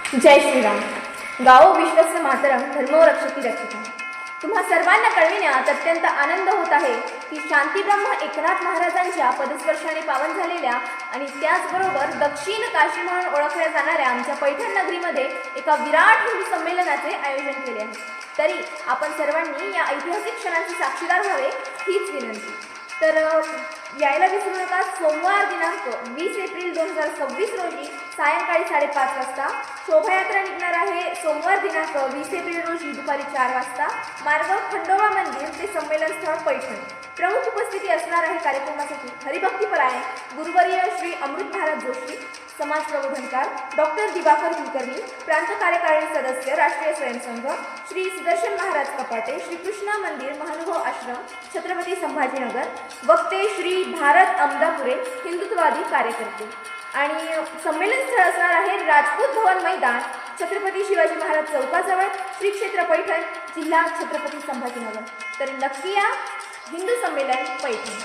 जय श्रीराम. गावो विश्वस्य मातरम धर्मो रक्षति रक्षिता. तुम्हा सर्वांना कळविण्यात अत्यंत आनंद होत आहे की शांतीब्रह्म एकनाथ महाराजांच्या पदस्पर्शाने पावन झालेल्या आणि त्याचबरोबर दक्षिण काशी म्हणून ओळखल्या जाणाऱ्या आमच्या पैठण नगरीमध्ये एका विराट हिंदू संमेलनाचे आयोजन केले आहे. तरी आपण सर्वांनी या ऐतिहासिक क्षणांचे साक्षीदार व्हावे हीच विनंती. तर यायला विसरू नका. सोमवार दिनांक 20 एप्रिल 2026 रोजी सायंकाळी 5:30 वाजता शोभायात्रा निघणार आहे. सोमवार दिनांक 20 एप्रिल रोजी दुपारी 4 वाजता मार्ग खंडोबा मंदिर ते संमेलन स्थळ पैठण. प्रमुख उपस्थिती असणार आहे कार्यक्रमासाठी हरिभक्तीपरायण गुरुवर्य श्री अमृत भारत जोशी, समाज प्रबोधनकार डॉक्टर दिवाकर कुलकर्णी, प्रांत कार्यकारिणी सदस्य राष्ट्रीय स्वयंसंघ श्री सुदर्शन महाराज कपाटे, श्री कृष्णा मंदिर महानुभव आश्रम छत्रपती संभाजीनगर, वक्ते श्री भारत अमदापुरे, हिंदुत्ववादी कार्यकर्ते. आणि संमेलन स्थळ असणार आहे राजपूत भवन मैदान, छत्रपती शिवाजी महाराज चौकाजवळ, श्री क्षेत्र पैठण, जिल्हा छत्रपती संभाजीनगर. तर नक्की या. हिंदू संमेलन पैठण.